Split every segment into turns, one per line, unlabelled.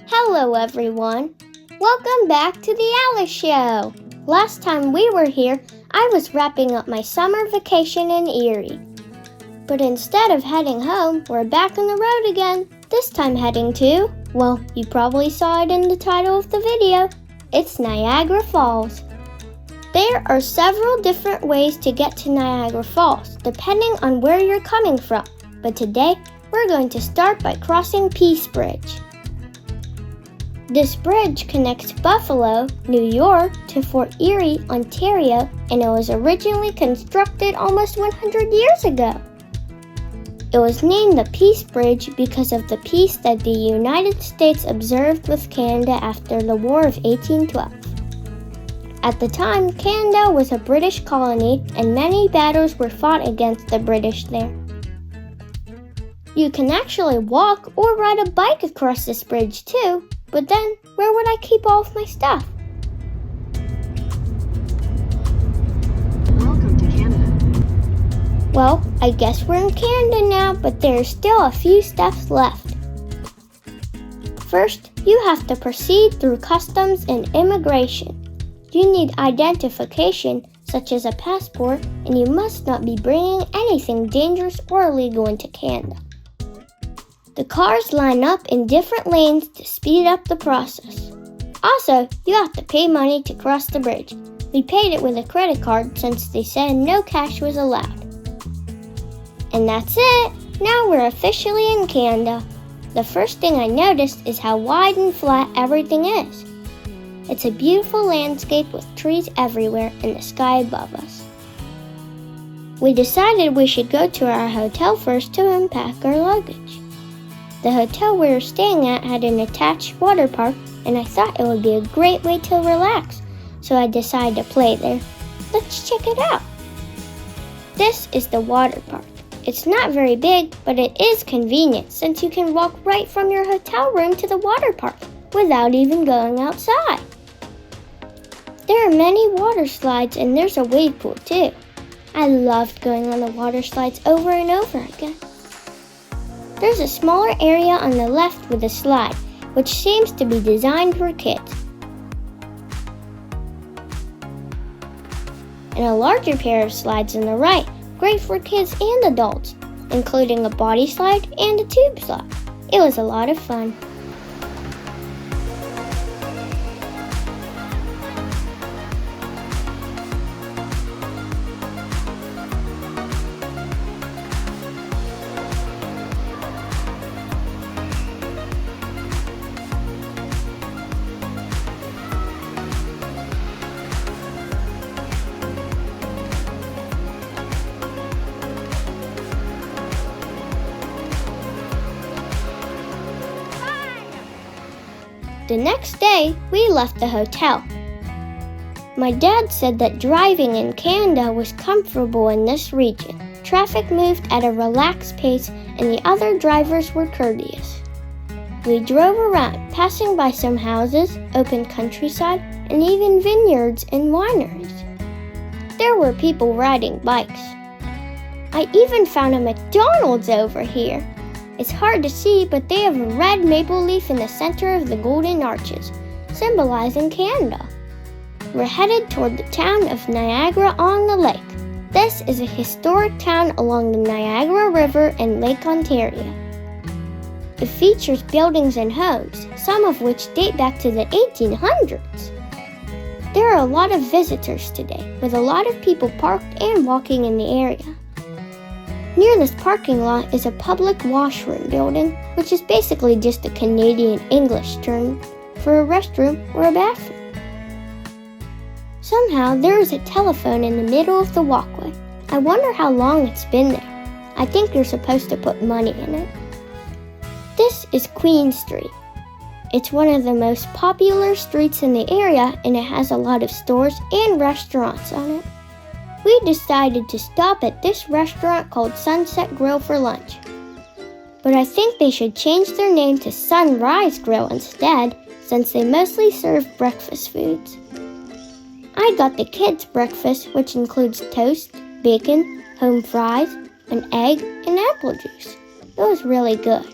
Hello everyone! Welcome back to the Alice Show! Last time we were here, I was wrapping up my summer vacation in Erie. But instead of heading home, we're back on the road again. This time heading to, well, you probably saw it in the title of the video. It's Niagara Falls. There are several different ways to get to Niagara Falls, depending on where you're coming from. But today, we're going to start by crossing Peace Bridge. This bridge connects Buffalo, New York to Fort Erie, Ontario, and it was originally constructed almost 100 years ago. It was named the Peace Bridge because of the peace that the United States observed with Canada after the War of 1812. At the time, Canada was a British colony and many battles were fought against the British there. You can actually walk or ride a bike across this bridge too, but then where would I keep all of my stuff?
Welcome to Canada.
Well, I guess we're in Canada now, but there's still a few steps left. First, you have to proceed through customs and immigration. You need identification, such as a passport, and you must not be bringing anything dangerous or illegal into Canada. The cars line up in different lanes to speed up the process. Also, you have to pay money to cross the bridge. We paid it with a credit card since they said no cash was allowed. And that's it! Now we're officially in Canada. The first thing I noticed is how wide and flat everything is. It's a beautiful landscape with trees everywhere and the sky above us. We decided we should go to our hotel first to unpack our luggage. The hotel we were staying at had an attached water park, and I thought it would be a great way to relax, so I decided to play there. Let's check it out. This is the water park. It's not very big, but it is convenient since you can walk right from your hotel room to the water park without even going outside. There are many water slides and there's a wave pool too. I loved going on the water slides over and over again. There's a smaller area on the left with a slide, which seems to be designed for kids. And a larger pair of slides on the right, great for kids and adults, including a body slide and a tube slide. It was a lot of fun. The next day, we left the hotel. My dad said that driving in Canada was comfortable in this region. Traffic moved at a relaxed pace and the other drivers were courteous. We drove around, passing by some houses, open countryside, and even vineyards and wineries. There were people riding bikes. I even found a McDonald's over here. It's hard to see, but they have a red maple leaf in the center of the golden arches, symbolizing Canada. We're headed toward the town of Niagara-on-the-Lake. This is a historic town along the Niagara River and Lake Ontario. It features buildings and homes, some of which date back to the 1800s. There are a lot of visitors today, with a lot of people parked and walking in the area. Near this parking lot is a public washroom building, which is basically just a Canadian English term for a restroom or a bathroom. Somehow there is a telephone in the middle of the walkway. I wonder how long it's been there. I think you're supposed to put money in it. This is Queen Street. It's one of the most popular streets in the area and it has a lot of stores and restaurants on it. We decided to stop at this restaurant called Sunset Grill for lunch. But I think they should change their name to Sunrise Grill instead, since they mostly serve breakfast foods. I got the kids' breakfast, which includes toast, bacon, home fries, an egg, and apple juice. It was really good.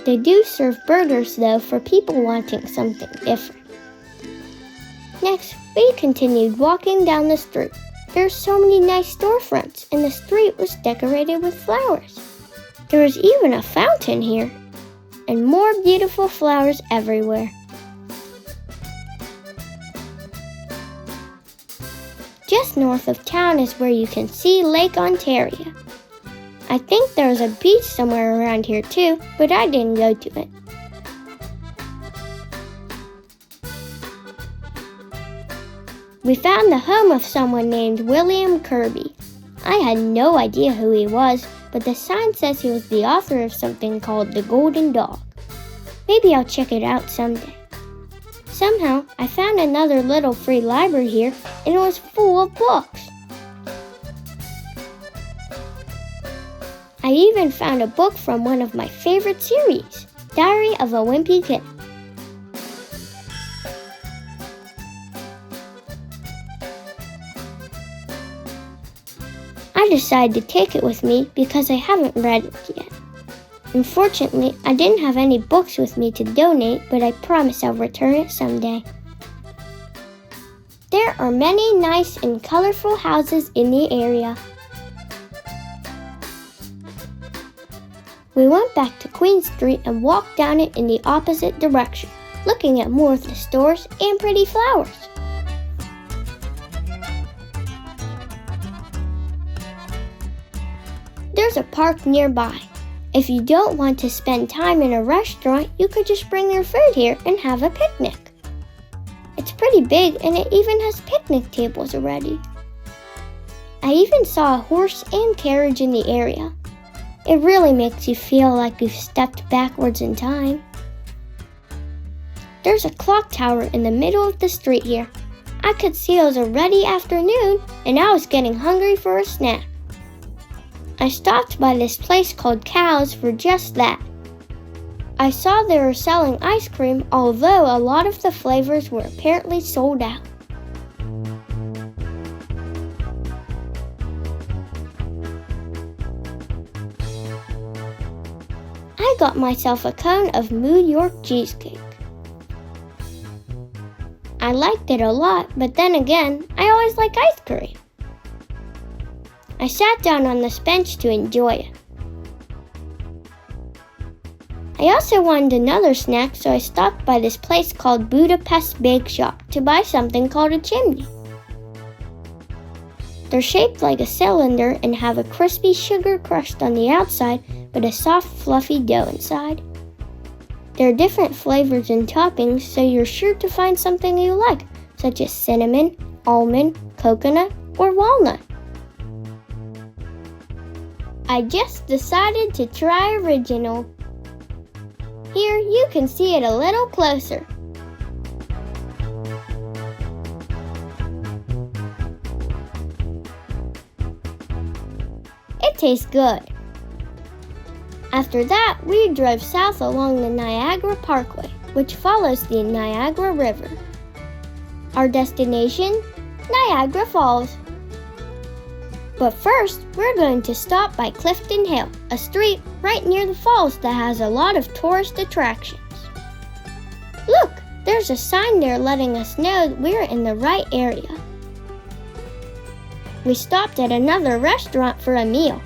They do serve burgers though for people wanting something different. Next, we continued walking down the street. There are so many nice storefronts, and the street was decorated with flowers. There was even a fountain here, and more beautiful flowers everywhere. Just north of town is where you can see Lake Ontario. I think there's a beach somewhere around here too, but I didn't go to it. We found the home of someone named William Kirby. I had no idea who he was, but the sign says he was the author of something called The Golden Dog. Maybe I'll check it out someday. Somehow, I found another little free library here, and it was full of books. I even found a book from one of my favorite series, Diary of a Wimpy Kid. I decided to take it with me because I haven't read it yet. Unfortunately, I didn't have any books with me to donate, but I promise I'll return it someday. There are many nice and colorful houses in the area. We went back to Queen Street and walked down it in the opposite direction, looking at more of the stores and pretty flowers. There's a park nearby. If you don't want to spend time in a restaurant, you could just bring your food here and have a picnic. It's pretty big and it even has picnic tables already. I even saw a horse and carriage in the area. It really makes you feel like you've stepped backwards in time. There's a clock tower in the middle of the street here. I could see it was already afternoon and I was getting hungry for a snack. I stopped by this place called Cows for just that. I saw they were selling ice cream, although a lot of the flavors were apparently sold out. I got myself a cone of New York cheesecake. I liked it a lot, but then again, I always like ice cream. I sat down on this bench to enjoy it. I also wanted another snack, so I stopped by this place called Budapest Bakeshop to buy something called a chimney. They're shaped like a cylinder and have a crispy sugar crust on the outside, but a soft, fluffy dough inside. There are different flavors and toppings, so you're sure to find something you like, such as cinnamon, almond, coconut, or walnut. I just decided to try original. Here you can see it a little closer. It tastes good. After that, we drove south along the Niagara Parkway, which follows the Niagara River. Our destination, Niagara Falls. But first, we're going to stop by Clifton Hill, a street right near the falls that has a lot of tourist attractions. Look, there's a sign there letting us know we're in the right area. We stopped at another restaurant for a meal.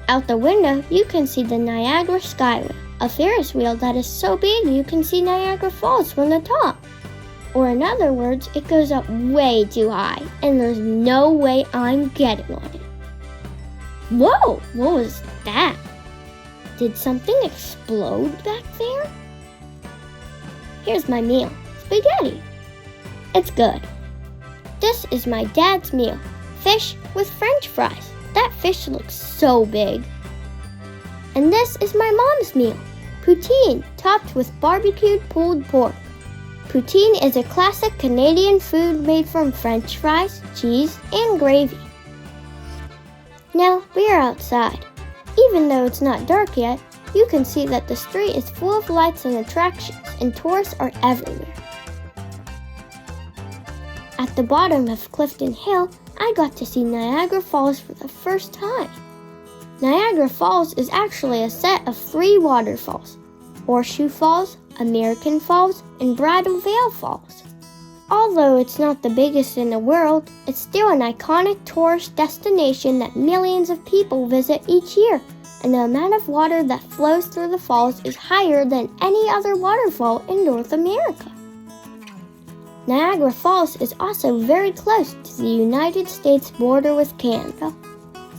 Out the window, you can see the Niagara Skyway, a Ferris wheel that is so big you can see Niagara Falls from the top. Or in other words, it goes up way too high, and there's no way I'm getting on it. Whoa, what was that? Did something explode back there? Here's my meal, spaghetti. It's good. This is my dad's meal, fish with French fries. That fish looks so big. And this is my mom's meal, poutine topped with barbecued pulled pork. Poutine is a classic Canadian food made from French fries, cheese, and gravy. Now we are outside. Even though it's not dark yet, you can see that the street is full of lights and attractions, and tourists are everywhere. At the bottom of Clifton Hill, I got to see Niagara Falls for the first time. Niagara Falls is actually a set of 3 waterfalls. Horseshoe Falls, American Falls, and Bridal Veil Falls. Although it's not the biggest in the world, it's still an iconic tourist destination that millions of people visit each year, and the amount of water that flows through the falls is higher than any other waterfall in North America. Niagara Falls is also very close to the United States border with Canada.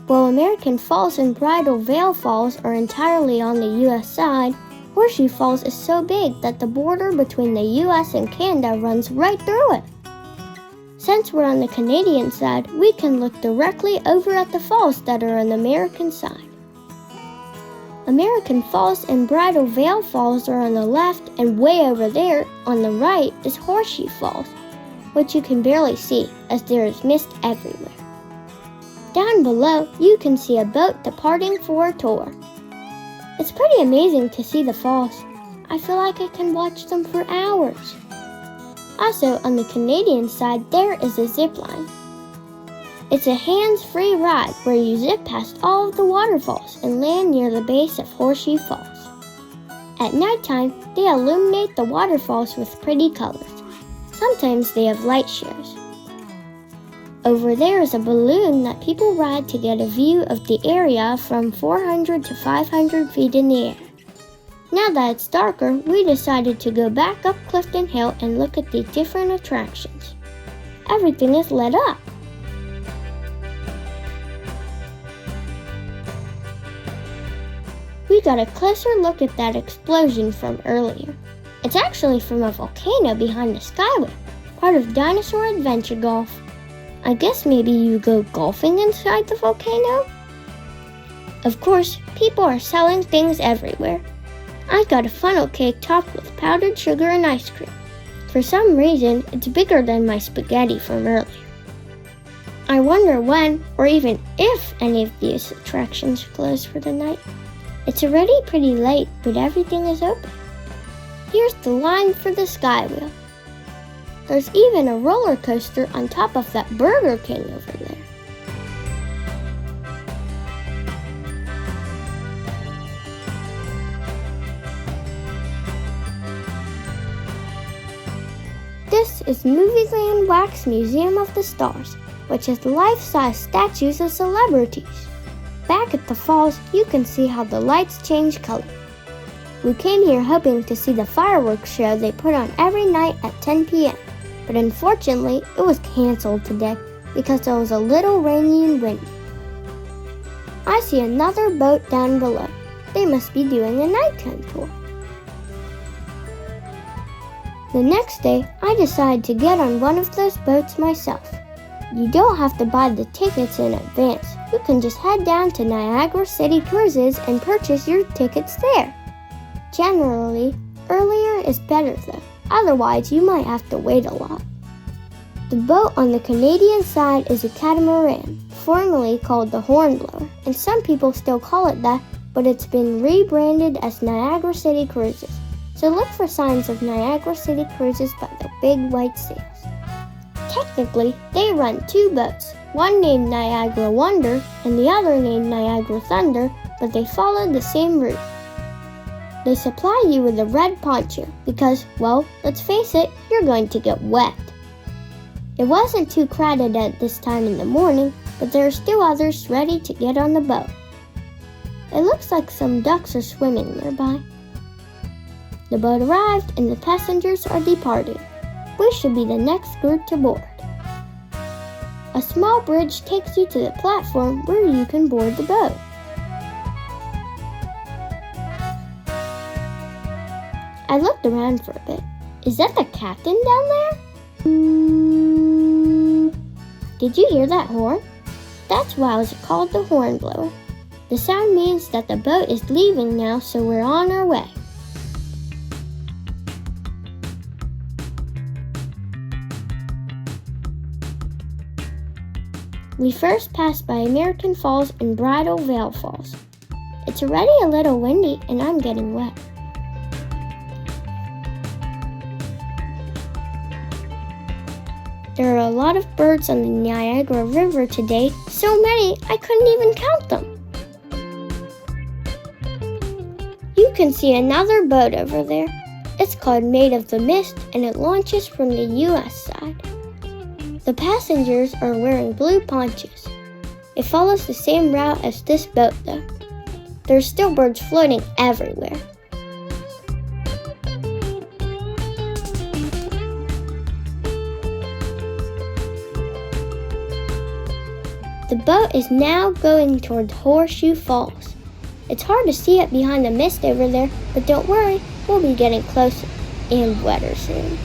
While American Falls and Bridal Veil Falls are entirely on the U.S. side, Horseshoe Falls is so big that the border between the U.S. and Canada runs right through it. Since we're on the Canadian side, we can look directly over at the falls that are on the American side. American Falls and Bridal Veil Falls are on the left, and way over there, on the right, is Horseshoe Falls, which you can barely see as there is mist everywhere. Down below, you can see a boat departing for a tour. It's pretty amazing to see the falls. I feel like I can watch them for hours. Also, on the Canadian side, there is a zip line. It's a hands-free ride where you zip past all of the waterfalls and land near the base of Horseshoe Falls. At nighttime, they illuminate the waterfalls with pretty colors. Sometimes they have light shows. Over there is a balloon that people ride to get a view of the area from 400 to 500 feet in the air. Now that it's darker, we decided to go back up Clifton Hill and look at the different attractions. Everything is lit up. We got a closer look at that explosion from earlier. It's actually from a volcano behind the Skyway, part of Dinosaur Adventure Golf. I guess maybe you go golfing inside the volcano? Of course, people are selling things everywhere. I got a funnel cake topped with powdered sugar and ice cream. For some reason, it's bigger than my spaghetti from earlier. I wonder when, or even if, any of these attractions close for the night. It's already pretty late, but everything is open. Here's the line for the Skywheel. There's even a roller coaster on top of that Burger King over there. This is Movieland Wax Museum of the Stars, which has life-size statues of celebrities. Back at the falls, you can see how the lights change color. We came here hoping to see the fireworks show they put on every night at 10 p.m., but unfortunately, it was canceled today because it was a little rainy and windy. I see another boat down below. They must be doing a nighttime tour. The next day, I decided to get on one of those boats myself. You don't have to buy the tickets in advance. You can just head down to Niagara City Cruises and purchase your tickets there. Generally, earlier is better though. Otherwise, you might have to wait a lot. The boat on the Canadian side is a catamaran, formerly called the Hornblower, and some people still call it that, but it's been rebranded as Niagara City Cruises. So look for signs of Niagara City Cruises by the big white sails. Technically, they run two boats, one named Niagara Wonder and the other named Niagara Thunder, but they follow the same route. They supply you with a red poncho because, well, let's face it, you're going to get wet. It wasn't too crowded at this time in the morning, but there are still others ready to get on the boat. It looks like some ducks are swimming nearby. The boat arrived and the passengers are departing. We should be the next group to board. A small bridge takes you to the platform where you can board the boat. I looked around for a bit. Is that the captain down there? Did you hear that horn? That's why it's called the Hornblower. The sound means that the boat is leaving now, so we're on our way. We first passed by American Falls and Bridal Veil Falls. It's already a little windy and I'm getting wet. There are a lot of birds on the Niagara River today, so many I couldn't even count them. You You can see another boat over there. It's called Maid of the Mist, and it launches from the US side. The passengers are wearing blue ponchos. It follows the same route as this boat though. There's still birds floating everywhere. The boat is now going toward Horseshoe Falls. It's hard to see it behind the mist over there, but don't worry, we'll be getting closer and wetter soon.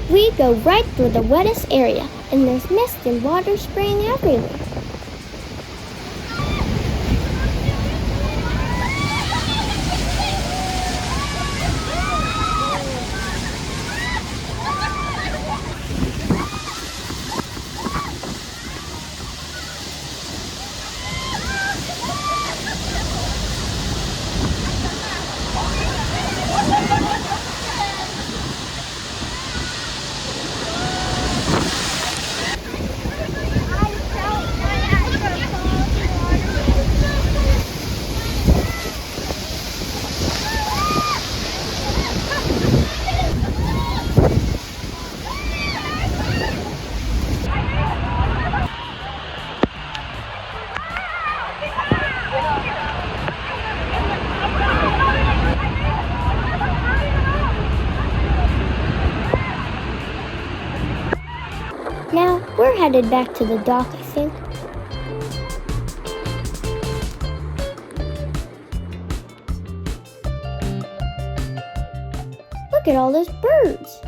We go right through the wettest area, and there's mist and water spraying everywhere. Now, we're headed back to the dock, I think. Look at all those birds.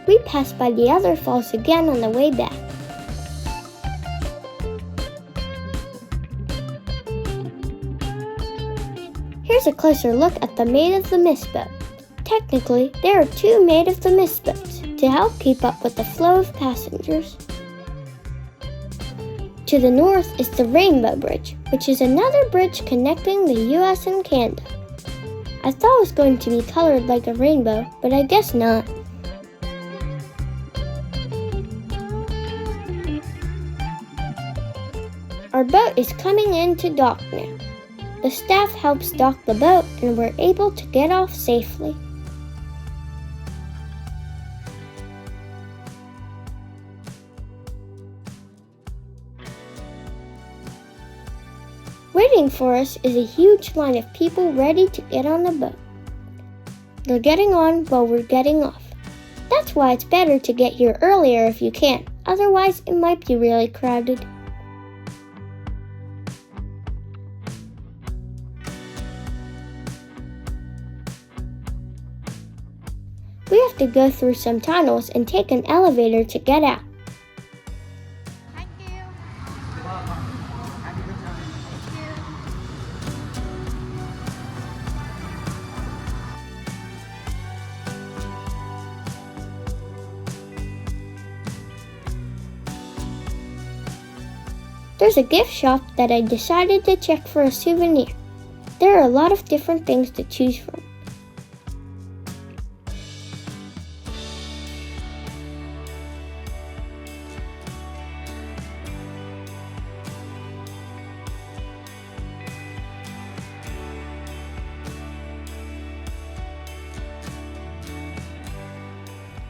We passed by the other falls again on the way back. Here's a closer look at the Maid of the Mist boat. Technically, there are two Maid of the Mist boats to help keep up with the flow of passengers. To the north is the Rainbow Bridge, which is another bridge connecting the US and Canada. I thought it was going to be colored like a rainbow, but I guess not. Our boat is coming into dock now. The staff helps dock the boat and we're able to get off safely. Waiting for us is a huge line of people ready to get on the boat. They're getting on while we're getting off. That's why it's better to get here earlier if you can, otherwise it might be really crowded. We have to go through some tunnels and take an elevator to get out. There's a gift shop that I decided to check for a souvenir. There are a lot of different things to choose from.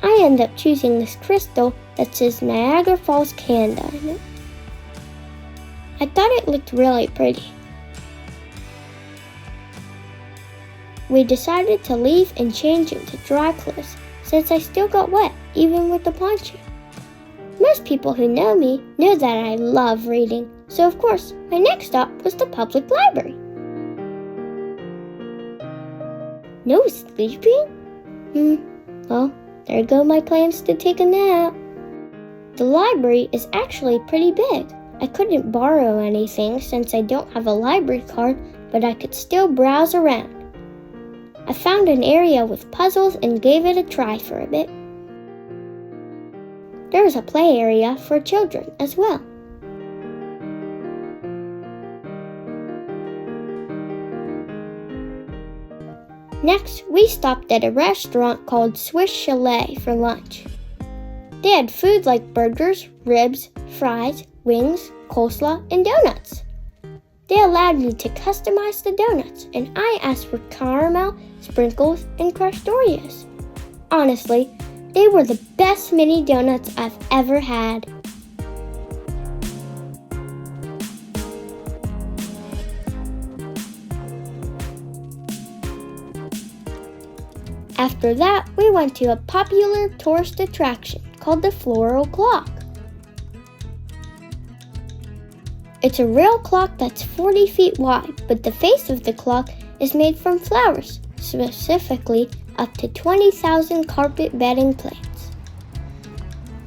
I end up choosing this crystal that says Niagara Falls, Canada on it. I thought it looked really pretty. We decided to leave and change into dry clothes since I still got wet, even with the poncho. Most people who know me know that I love reading, so of course, my next stop was the public library. No sleeping? Well, there go my plans to take a nap. The library is actually pretty big. I couldn't borrow anything since I don't have a library card, but I could still browse around. I found an area with puzzles and gave it a try for a bit. There was a play area for children as well. Next, we stopped at a restaurant called Swiss Chalet for lunch. They had food like burgers, ribs, fries, wings, coleslaw, and donuts. They allowed me to customize the donuts, and I asked for caramel, sprinkles, and crushed Oreos. Honestly, they were the best mini donuts I've ever had. After that, we went to a popular tourist attraction called the Floral Clock. It's a real clock that's 40 feet wide, but the face of the clock is made from flowers, specifically up to 20,000 carpet bedding plants.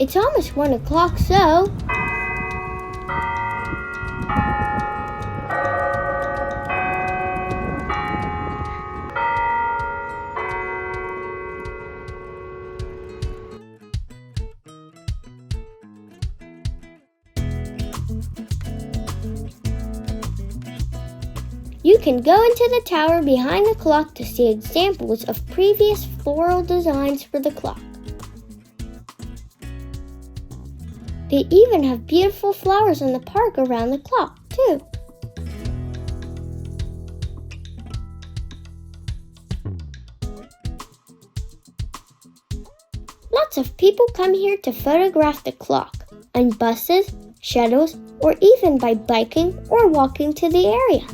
It's almost 1 o'clock, so... You can go into the tower behind the clock to see examples of previous floral designs for the clock. They even have beautiful flowers in the park around the clock, too. Lots of people come here to photograph the clock, on buses, shuttles, or even by biking or walking to the area.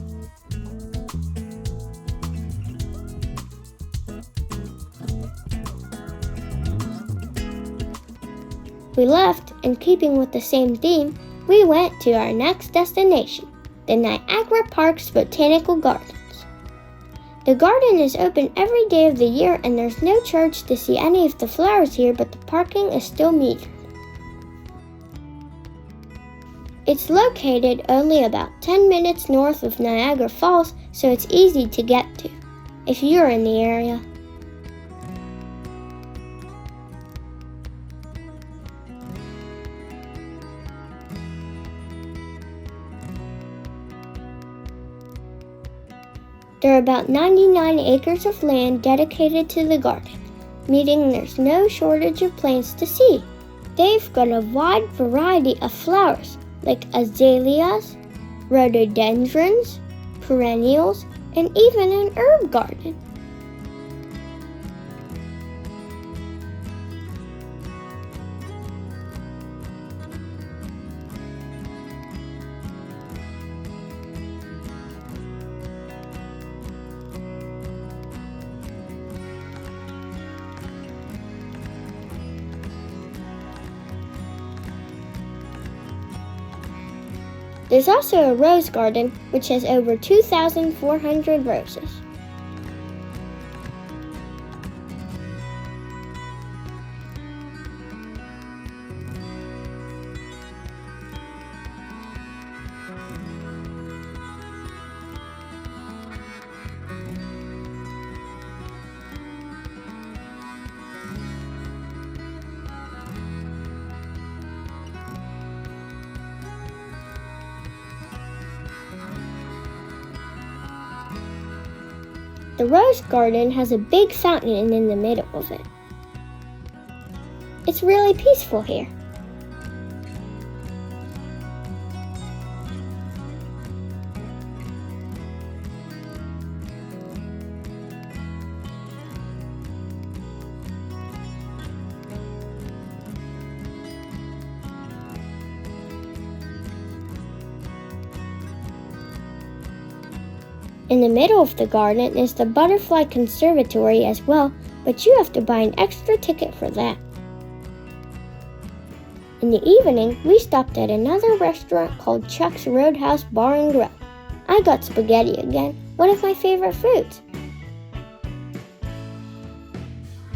We left, and keeping with the same theme, we went to our next destination, the Niagara Park's Botanical Gardens. The garden is open every day of the year, and there's no charge to see any of the flowers here, but the parking is still metered. It's located only about 10 minutes north of Niagara Falls, so it's easy to get to, if you're in the area. There are about 99 acres of land dedicated to the garden, meaning there's no shortage of plants to see. They've got a wide variety of flowers, like azaleas, rhododendrons, perennials, and even an herb garden. There's also a rose garden, which has over 2,400 roses. The rose garden has a big fountain in the middle of it. It's really peaceful here. In the middle of the garden is the butterfly conservatory as well, but you have to buy an extra ticket for that. In the evening, we stopped at another restaurant called Chuck's Roadhouse Bar and Grill. I got spaghetti again, one of my favorite foods.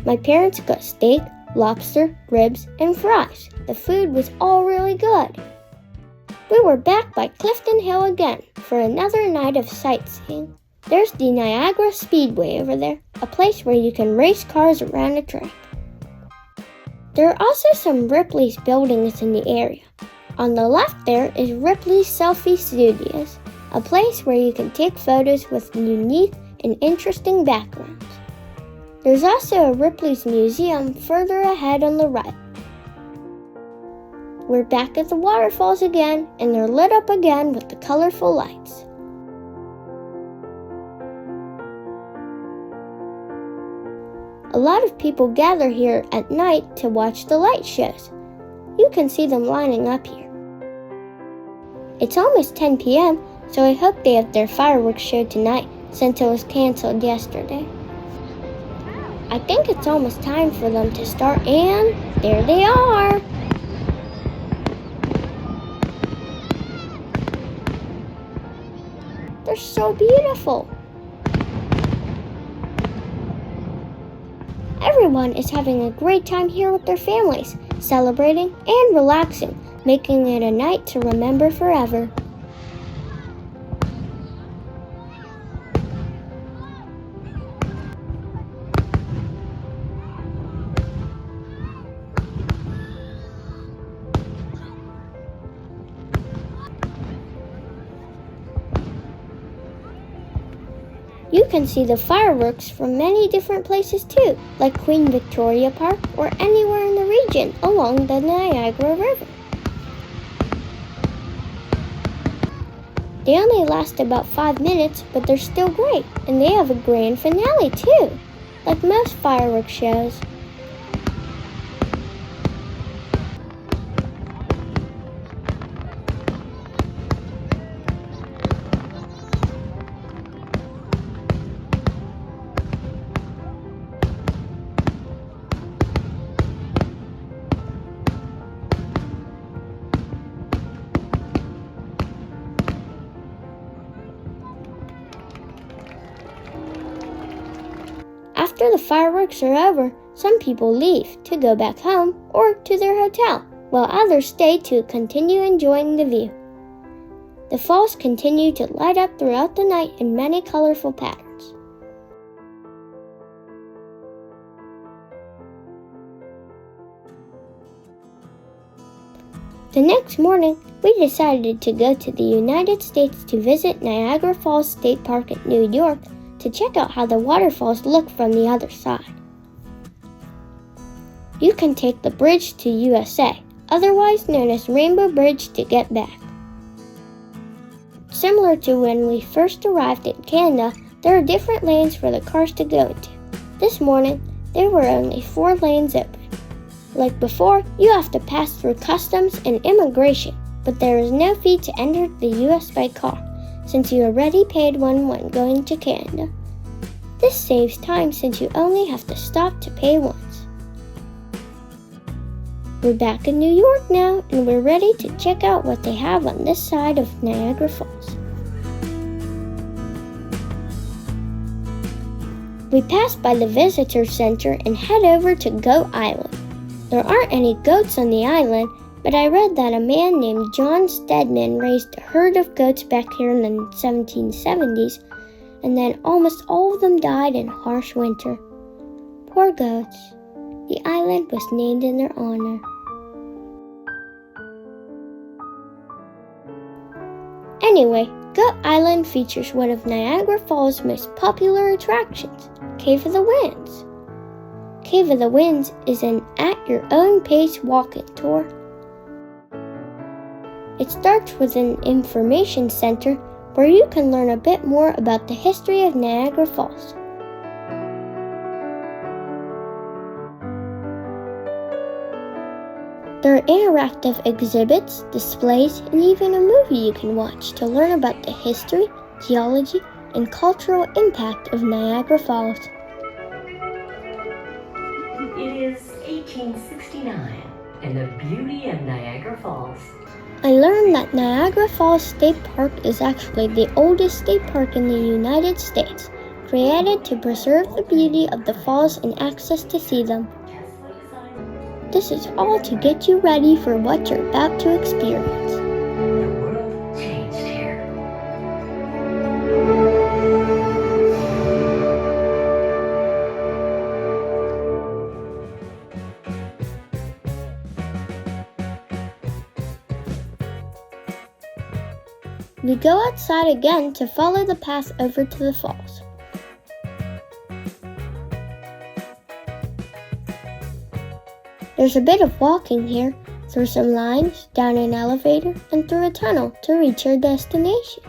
My parents got steak, lobster, ribs, and fries. The food was all really good. We were back by Clifton Hill again for another night of sightseeing. There's the Niagara Speedway over there, a place where you can race cars around a track. There are also some Ripley's buildings in the area. On the left there is Ripley's Selfie Studios, a place where you can take photos with unique and interesting backgrounds. There's also a Ripley's Museum further ahead on the right. We're back at the waterfalls again, and they're lit up again with the colorful lights. A lot of people gather here at night to watch the light shows. You can see them lining up here. It's almost 10 p.m., so I hope they have their fireworks show tonight since it was canceled yesterday. I think it's almost time for them to start, and there they are! They're so beautiful! Everyone is having a great time here with their families, celebrating and relaxing, making it a night to remember forever. You can see the fireworks from many different places too, like Queen Victoria Park or anywhere in the region along the Niagara River. They only last about 5 minutes, but they're still great, and they have a grand finale too, like most fireworks shows. After the fireworks are over, some people leave to go back home or to their hotel, while others stay to continue enjoying the view. The falls continue to light up throughout the night in many colorful patterns. The next morning, we decided to go to the United States to visit Niagara Falls State Park in New York to check out how the waterfalls look from the other side. You can take the bridge to USA, otherwise known as Rainbow Bridge, to get back. Similar to when we first arrived in Canada, there are different lanes for the cars to go into. This morning, there were only 4 lanes open. Like before, you have to pass through customs and immigration, but there is no fee to enter the US by car, since you already paid one when going to Canada. This saves time since you only have to stop to pay once. We're back in New York now, and we're ready to check out what they have on this side of Niagara Falls. We pass by the visitor center and head over to Goat Island. There aren't any goats on the island, but I read that a man named John Stedman raised a herd of goats back here in the 1770s, and then almost all of them died in harsh winter. Poor goats. The island was named in their honor. Anyway, Goat Island features one of Niagara Falls' most popular attractions, Cave of the Winds. Cave of the Winds is an at-your-own-pace walking tour. It starts with an information center where you can learn a bit more about the history of Niagara Falls. There are interactive exhibits, displays, and even a movie you can watch to learn about the history, geology, and cultural impact of Niagara Falls.
It is 1869, and the beauty of Niagara Falls.
I learned that Niagara Falls State Park is actually the oldest state park in the United States, created to preserve the beauty of the falls and access to see them. This is all to get you ready for what you're about to experience.
The world changed here.
We go outside again to follow the path over to the falls. There's a bit of walking here, through some lines, down an elevator, and through a tunnel to reach your destination.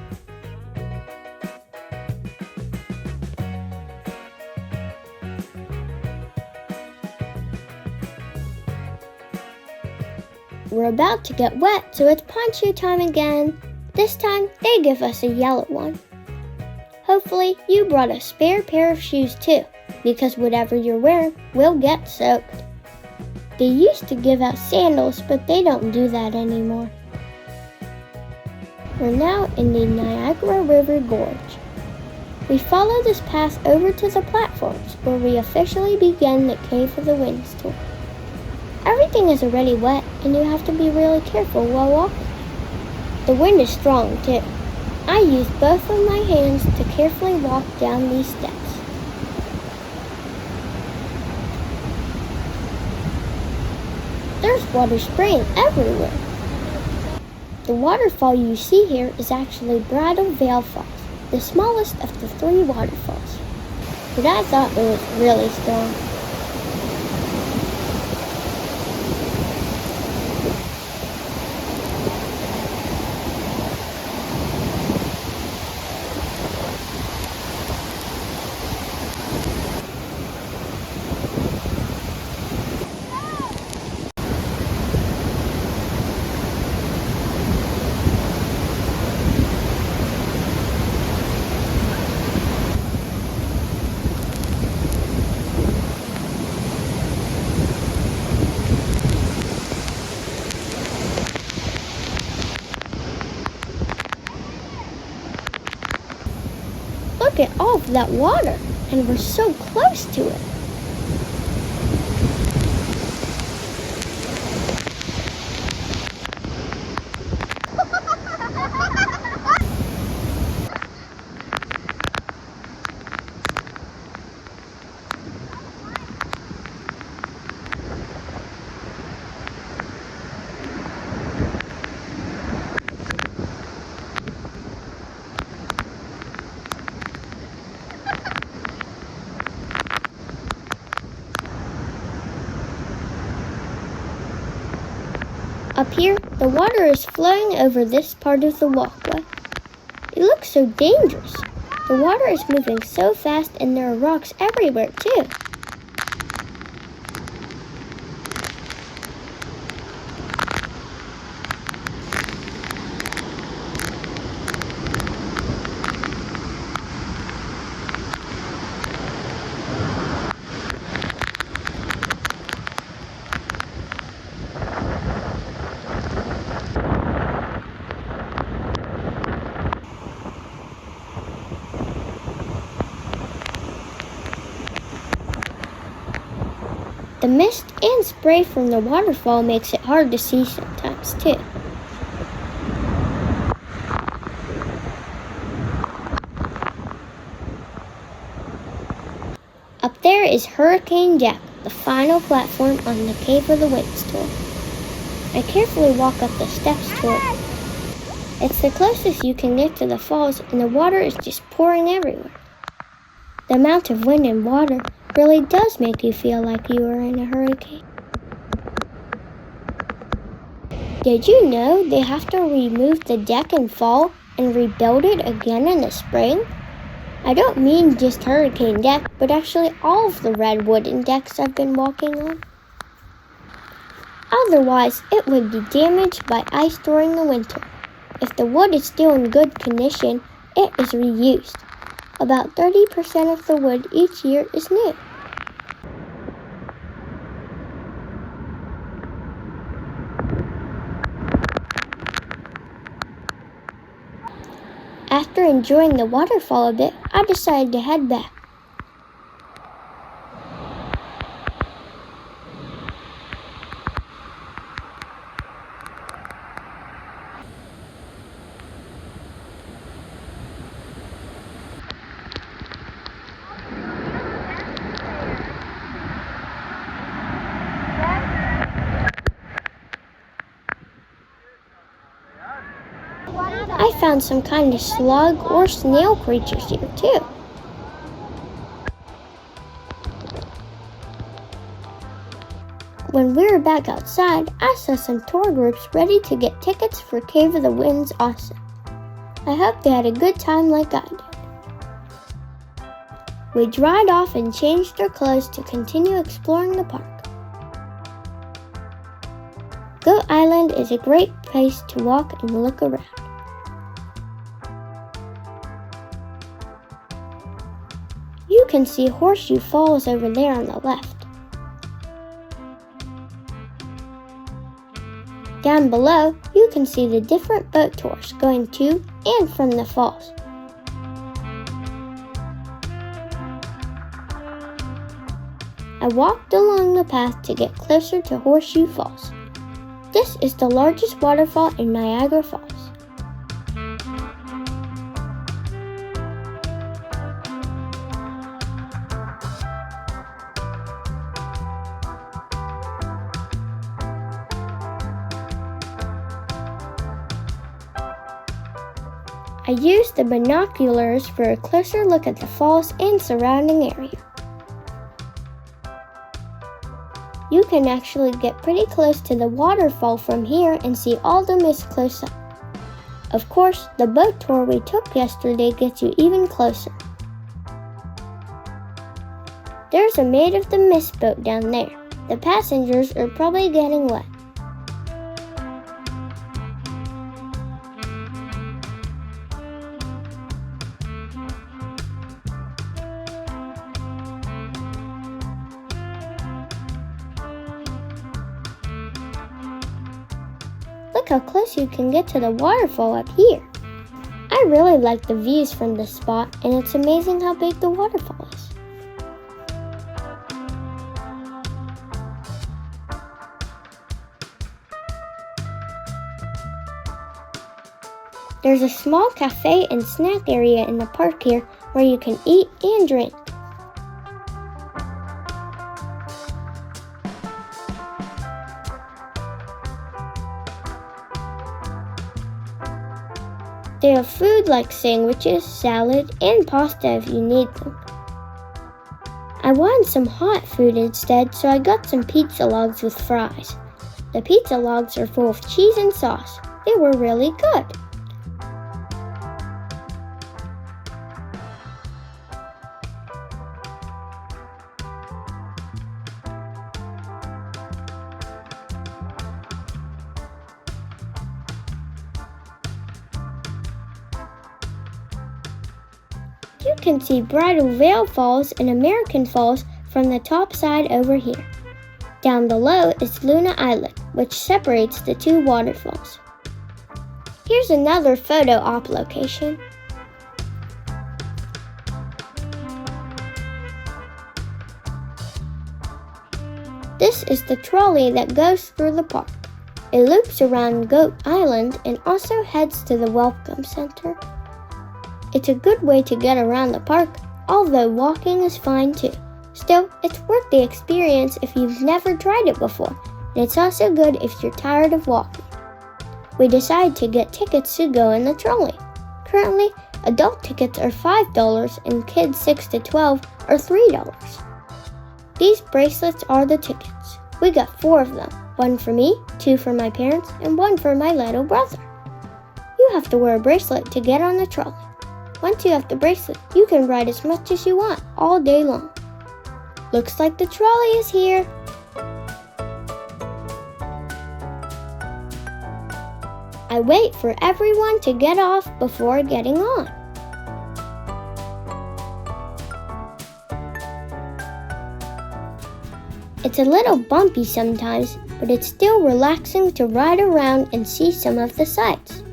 We're about to get wet, so it's poncho time again. This time, they give us a yellow one. Hopefully, you brought a spare pair of shoes too, because whatever you're wearing will get soaked. They used to give out sandals, but they don't do that anymore. We're now in the Niagara River Gorge. We follow this path over to the platforms where we officially begin the Cave of the Winds tour. Everything is already wet and you have to be really careful while walking. The wind is strong too. I use both of my hands to carefully walk down these steps. There's water spraying everywhere. The waterfall you see here is actually Bridal Veil Falls, the smallest of the 3 waterfalls. But I thought it was really strong. Look at all of that water, and we're so close to it. Up here, the water is flowing over this part of the walkway. It looks so dangerous. The water is moving so fast and there are rocks everywhere too. The mist and spray from the waterfall makes it hard to see sometimes too. Up there is Hurricane Deck, the final platform on the Cave of the Winds tour. I carefully walk up the steps toward it. It's the closest you can get to the falls and the water is just pouring everywhere. The amount of wind and water really does make you feel like you are in a hurricane. Did you know they have to remove the deck in fall and rebuild it again in the spring? I don't mean just Hurricane Deck, but actually all of the red wooden decks I've been walking on. Otherwise, it would be damaged by ice during the winter. If the wood is still in good condition, it is reused. About 30% of the wood each year is new. After enjoying the waterfall a bit, I decided to head back. I found some kind of slug or snail creatures here too. When we were back outside, I saw some tour groups ready to get tickets for Cave of the Winds also. I hope they had a good time like I did. We dried off and changed our clothes to continue exploring the park. Go Island is a great place to walk and look around. You can see Horseshoe Falls over there on the left. Down below, you can see the different boat tours going to and from the falls. I walked along the path to get closer to Horseshoe Falls. This is the largest waterfall in Niagara Falls. I used the binoculars for a closer look at the falls and surrounding area. You can actually get pretty close to the waterfall from here and see all the mist close up. Of course, the boat tour we took yesterday gets you even closer. There's a Maid of the Mist boat down there. The passengers are probably getting wet. Look how close you can get to the waterfall up here. I really like the views from this spot, and it's amazing how big the waterfall is. There's a small cafe and snack area in the park here where you can eat and drink. They have food like sandwiches, salad, and pasta if you need them. I wanted some hot food instead, so I got some pizza logs with fries. The pizza logs are full of cheese and sauce. They were really good. You can see Bridal Veil Falls and American Falls from the top side over here. Down below is Luna Island, which separates the two waterfalls. Here's another photo op location. This is the trolley that goes through the park. It loops around Goat Island and also heads to the Welcome Center. It's a good way to get around the park, although walking is fine too. Still, it's worth the experience if you've never tried it before, and it's also good if you're tired of walking. We decided to get tickets to go in the trolley. Currently, adult tickets are $5 and kids 6 to 12 are $3. These bracelets are the tickets. We got 4 of them, 1 for me, 2 for my parents, and 1 for my little brother. You have to wear a bracelet to get on the trolley. Once you have the bracelet, you can ride as much as you want all day long. Looks like the trolley is here. I wait for everyone to get off before getting on. It's a little bumpy sometimes, but it's still relaxing to ride around and see some of the sights.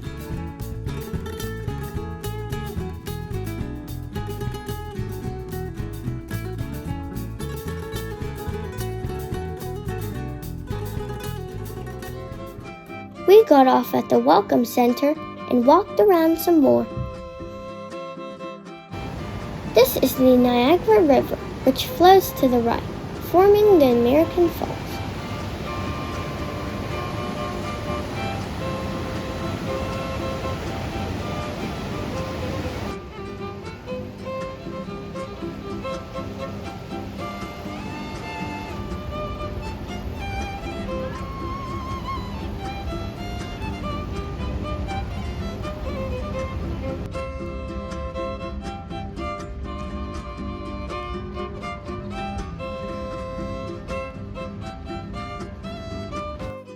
We got off at the Welcome Center and walked around some more. This is the Niagara River, which flows to the right, forming the American Falls.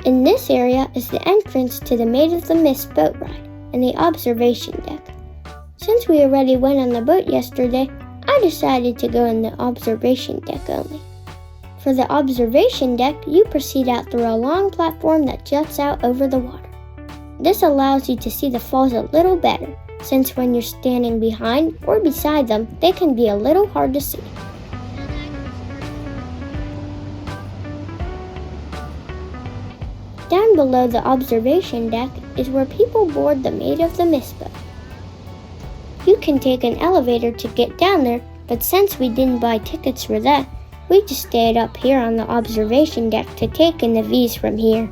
In this area is the entrance to the Maid of the Mist boat ride and the observation deck. Since we already went on the boat yesterday, I decided to go in the observation deck only. For the observation deck, you proceed out through a long platform that juts out over the water. This allows you to see the falls a little better, since when you're standing behind or beside them, they can be a little hard to see. Down below the observation deck is where people board the Maid of the Mist boat. You can take an elevator to get down there, but since we didn't buy tickets for that, we just stayed up here on the observation deck to take in the views from here.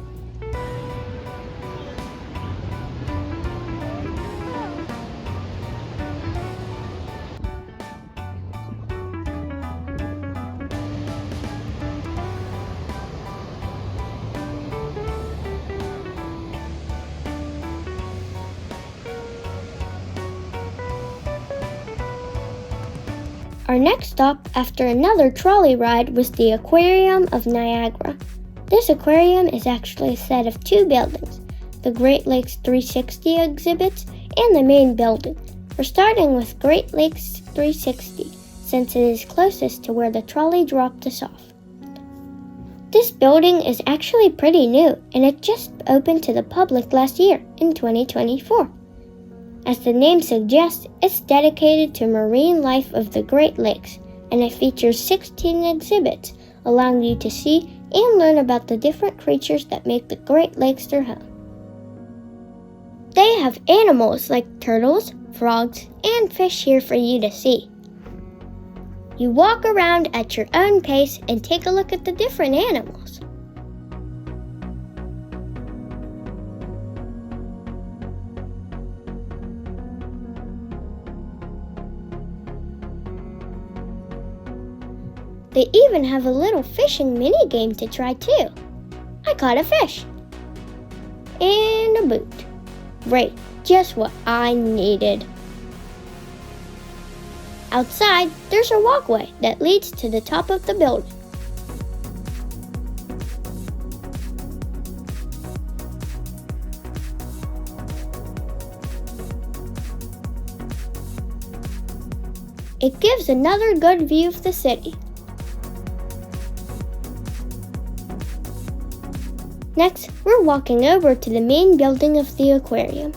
Our next stop after another trolley ride was the Aquarium of Niagara. This aquarium is actually a set of two buildings, the Great Lakes 360 exhibits and the main building. We're starting with Great Lakes 360 since it is closest to where the trolley dropped us off. This building is actually pretty new and it just opened to the public last year in 2024. As the name suggests, it's dedicated to marine life of the Great Lakes, and it features 16 exhibits, allowing you to see and learn about the different creatures that make the Great Lakes their home. They have animals like turtles, frogs, and fish here for you to see. You walk around at your own pace and take a look at the different animals. They even have a little fishing mini game to try too. I caught a fish. And a boot. Great, just what I needed. Outside, there's a walkway that leads to the top of the building. It gives another good view of the city. Next, we're walking over to the main building of the aquarium.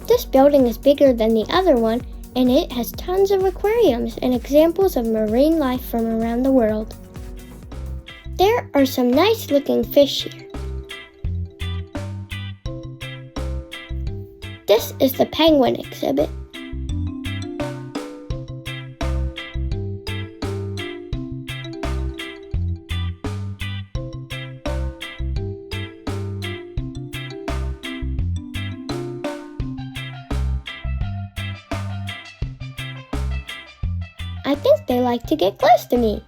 This building is bigger than the other one, and it has tons of aquariums and examples of marine life from around the world. There are some nice looking fish here. This is the penguin exhibit. I think they like to get close to me.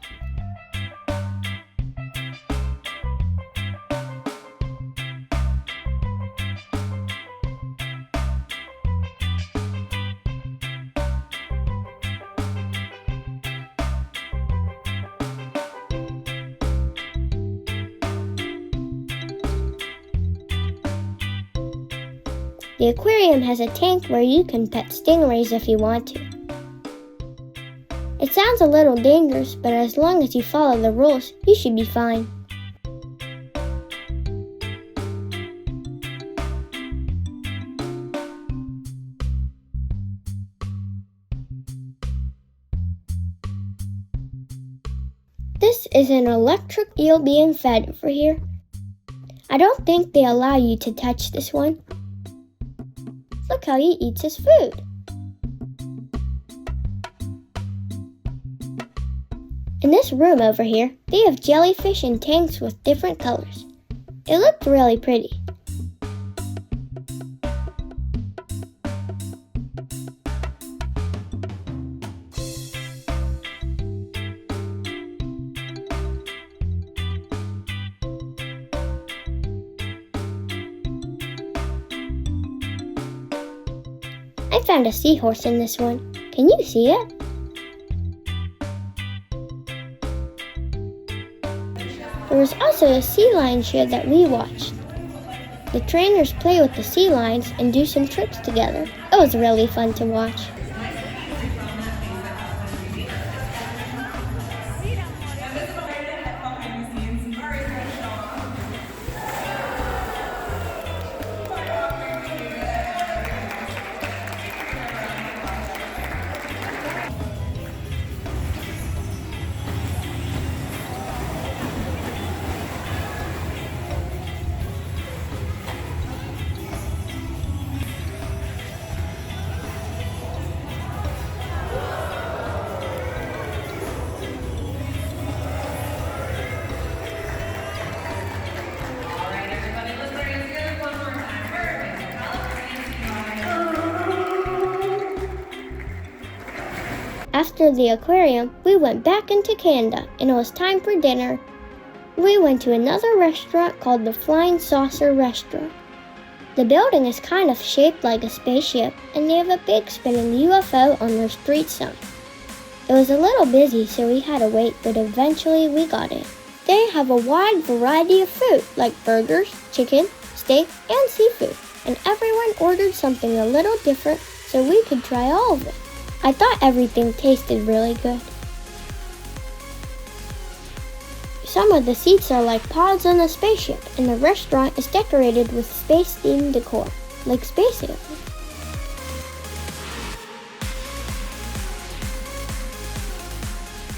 The aquarium has a tank where you can pet stingrays if you want to. It sounds a little dangerous, but as long as you follow the rules, you should be fine. This is an electric eel being fed over here. I don't think they allow you to touch this one. Look how he eats his food. In this room over here, they have jellyfish in tanks with different colors. It looked really pretty. I found a seahorse in this one. Can you see it? There was also a sea lion show that we watched. The trainers play with the sea lions and do some tricks together. It was really fun to watch. After the aquarium, we went back into Canada and it was time for dinner. We went to another restaurant called the Flying Saucer Restaurant. The building is kind of shaped like a spaceship and they have a big spinning UFO on their street sign. It was a little busy so we had to wait, but eventually we got in. They have a wide variety of food like burgers, chicken, steak, and seafood, and everyone ordered something a little different so we could try all of it. I thought everything tasted really good. Some of the seats are like pods on a spaceship, and the restaurant is decorated with space-themed decor, like space aliens.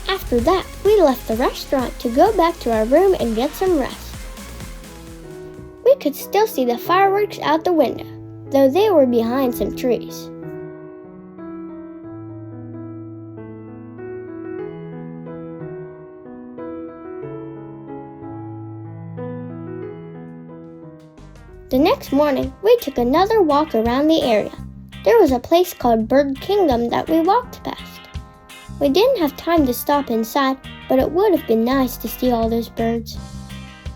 After that, we left the restaurant to go back to our room and get some rest. We could still see the fireworks out the window, though they were behind some trees. The next morning, we took another walk around the area. There was a place called Bird Kingdom that we walked past. We didn't have time to stop inside, but it would have been nice to see all those birds.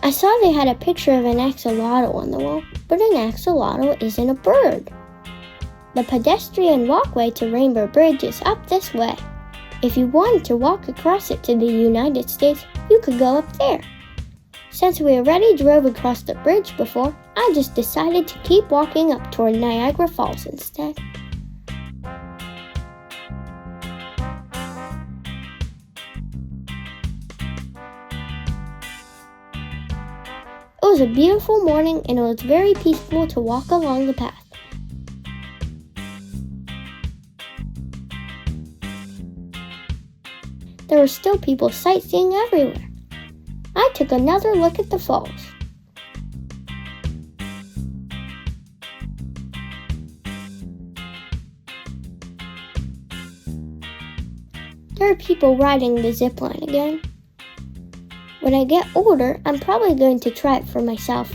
I saw they had a picture of an axolotl on the wall, but an axolotl isn't a bird. The pedestrian walkway to Rainbow Bridge is up this way. If you wanted to walk across it to the United States, you could go up there. Since we already drove across the bridge before, I just decided to keep walking up toward Niagara Falls instead. It was a beautiful morning and it was very peaceful to walk along the path. There were still people sightseeing everywhere. I took another look at the falls. There are people riding the zip line again. When I get older, I'm probably going to try it for myself.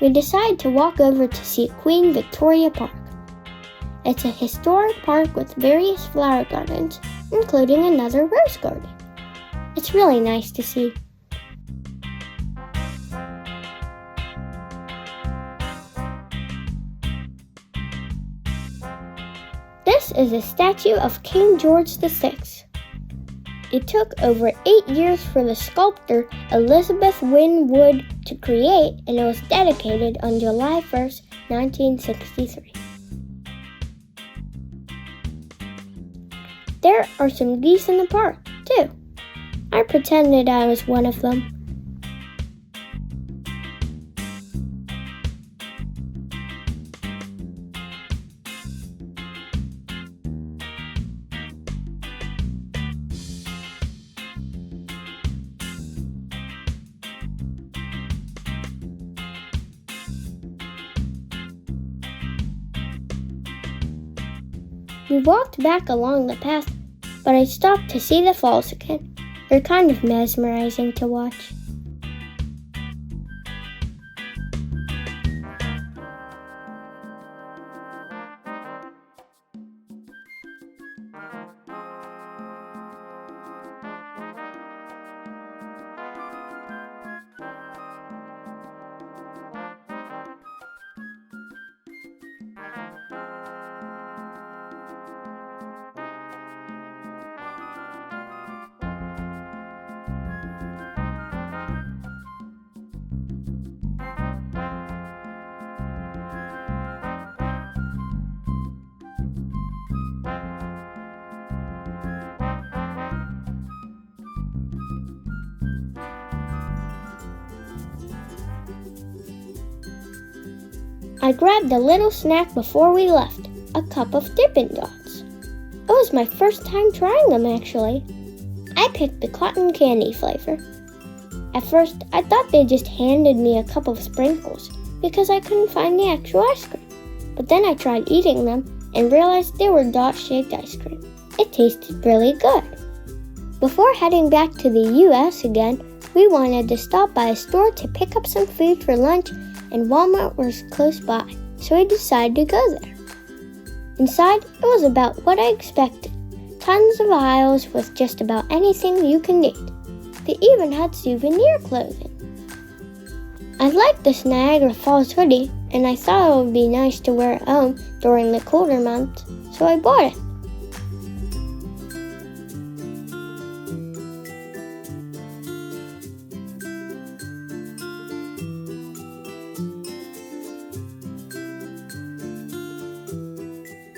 We decided to walk over to see Queen Victoria Park. It's a historic park with various flower gardens, including another rose garden. It's really nice to see. This is a statue of King George VI. It took over 8 years for the sculptor Elizabeth Wynne Wood to create, and it was dedicated on July 1st, 1963. There are some geese in the park, too. I pretended I was one of them. We walked back along the path, but I stopped to see the falls again. They're kind of mesmerizing to watch. I grabbed a little snack before we left, a cup of Dippin' Dots. It was my first time trying them actually. I picked the cotton candy flavor. At first, I thought they just handed me a cup of sprinkles because I couldn't find the actual ice cream. But then I tried eating them and realized they were dot-shaped ice cream. It tasted really good. Before heading back to the US again, we wanted to stop by a store to pick up some food for lunch, and Walmart was close by, so we decided to go there. Inside, it was about what I expected. Tons of aisles with just about anything you can need. They even had souvenir clothing. I liked this Niagara Falls hoodie, and I thought it would be nice to wear at home during the colder months, so I bought it.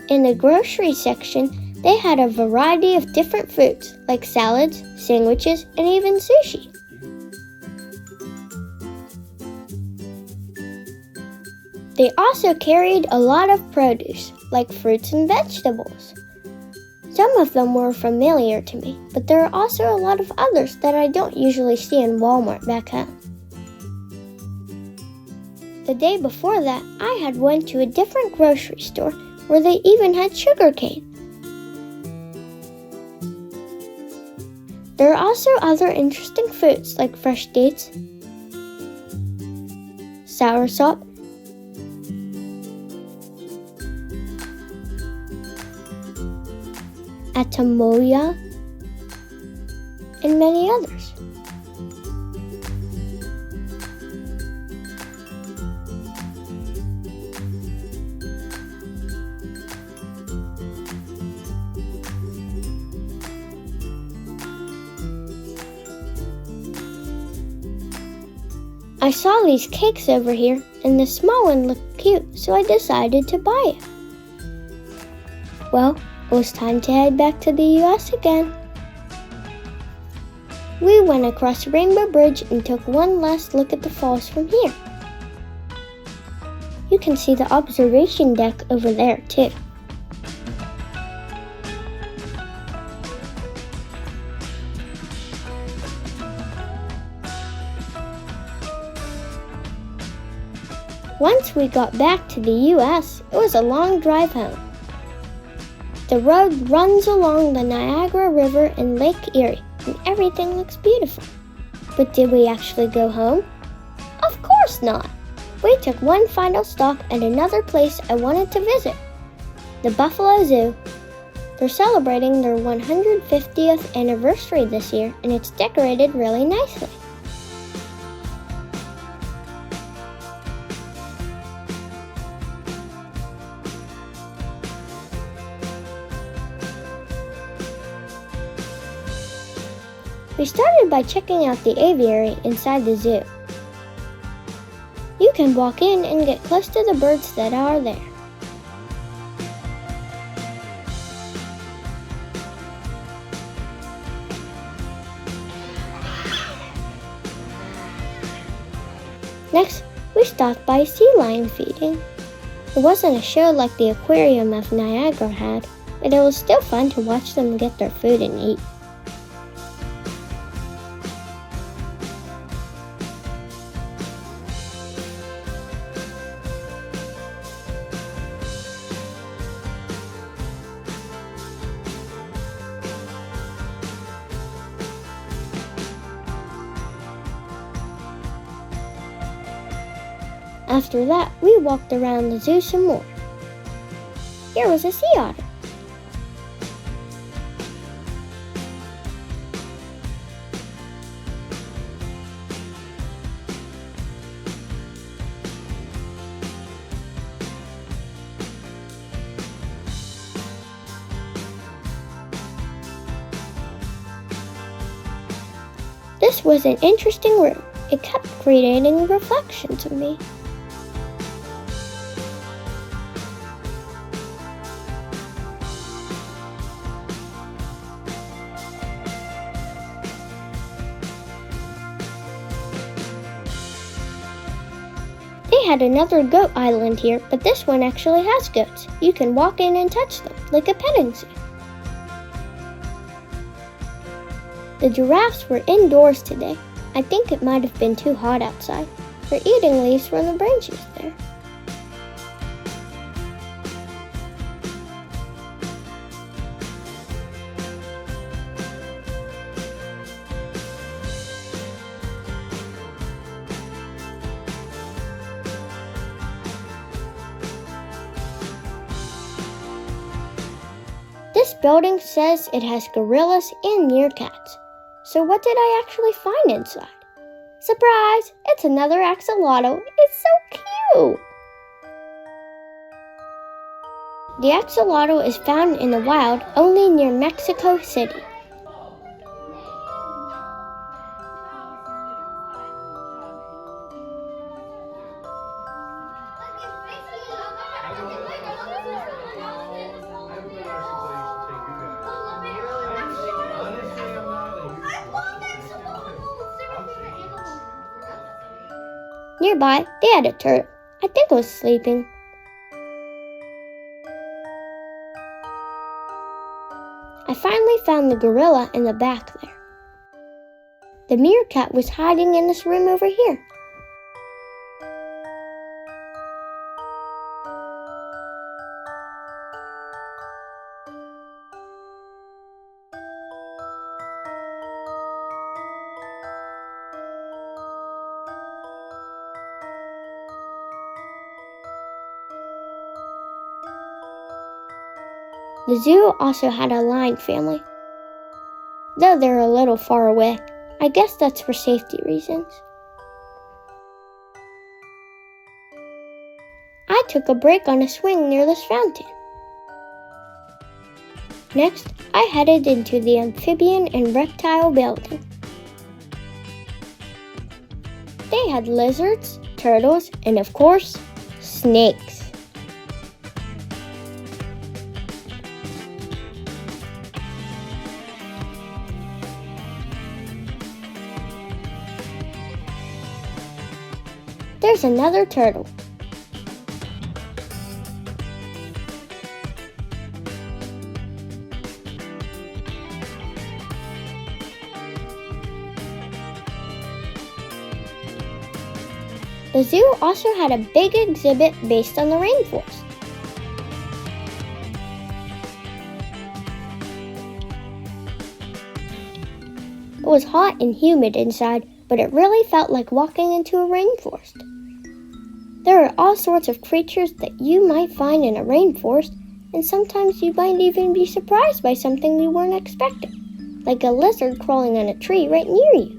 In the grocery section, they had a variety of different foods, like salads, sandwiches, and even sushi. They also carried a lot of produce, like fruits and vegetables. Some of them were familiar to me, but there are also a lot of others that I don't usually see in Walmart back home. The day before that, I had went to a different grocery store where they even had sugar cane. There are also other interesting foods like fresh dates, soursop, atamoya, and many others. I saw these cakes over here, and the small one looked cute, so I decided to buy it. Well, it was time to head back to the US again. We went across Rainbow Bridge and took one last look at the falls from here. You can see the observation deck over there, too. Once we got back to the US, it was a long drive home. The road runs along the Niagara River and Lake Erie, and everything looks beautiful. But did we actually go home? Of course not! We took one final stop at another place I wanted to visit, the Buffalo Zoo. They're celebrating their 150th anniversary this year, and it's decorated really nicely. We started by checking out the aviary inside the zoo. You can walk in and get close to the birds that are there. Next, we stopped by sea lion feeding. It wasn't a show like the Aquarium of Niagara had, but it was still fun to watch them get their food and eat. After that, we walked around the zoo some more. Here was a sea otter. This was an interesting room. It kept creating reflections of me. They had another goat island here, but this one actually has goats. You can walk in and touch them, like a petting zoo. The giraffes were indoors today. I think it might have been too hot outside. They're eating leaves from the branches there. This building says it has gorillas and meerkats. So what did I actually find inside? Surprise! It's another axolotl. It's so cute! The axolotl is found in the wild only near Mexico City. Nearby, they had a turtle. I think it was sleeping. I finally found the gorilla in the back there. The meerkat was hiding in this room over here. The zoo also had a lion family, though they're a little far away. I guess that's for safety reasons. I took a break on a swing near this fountain. Next, I headed into the amphibian and reptile building. They had lizards, turtles, and of course, snakes. There's another turtle. The zoo also had a big exhibit based on the rainforest. It was hot and humid inside, but it really felt like walking into a rainforest. There are all sorts of creatures that you might find in a rainforest, and sometimes you might even be surprised by something you weren't expecting, like a lizard crawling on a tree right near you.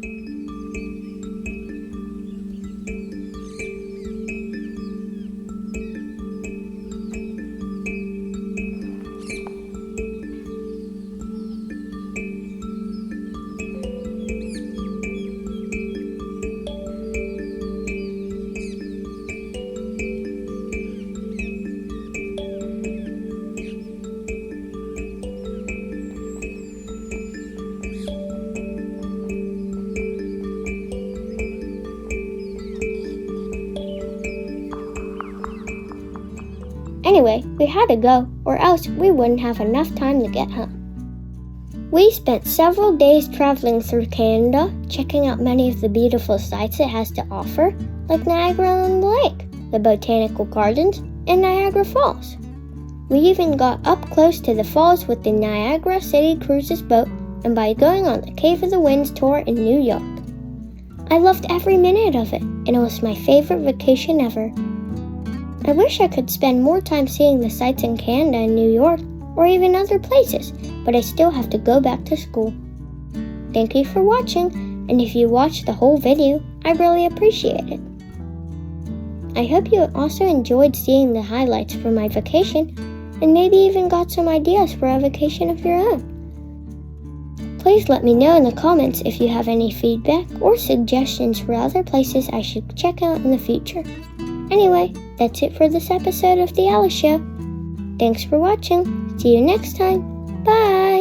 Anyway, we had to go, or else we wouldn't have enough time to get home. We spent several days traveling through Canada, checking out many of the beautiful sights it has to offer, like Niagara-on-the-Lake, the Botanical Gardens, and Niagara Falls. We even got up close to the falls with the Niagara City Cruises boat and by going on the Cave of the Winds tour in New York. I loved every minute of it. and it was my favorite vacation ever. I wish I could spend more time seeing the sights in Canada and New York, or even other places, but I still have to go back to school. Thank you for watching, and if you watched the whole video, I really appreciate it. I hope you also enjoyed seeing the highlights from my vacation, and maybe even got some ideas for a vacation of your own. Please let me know in the comments if you have any feedback or suggestions for other places I should check out in the future. Anyway, that's it for this episode of The Alice Show. Thanks for watching. See you next time. Bye!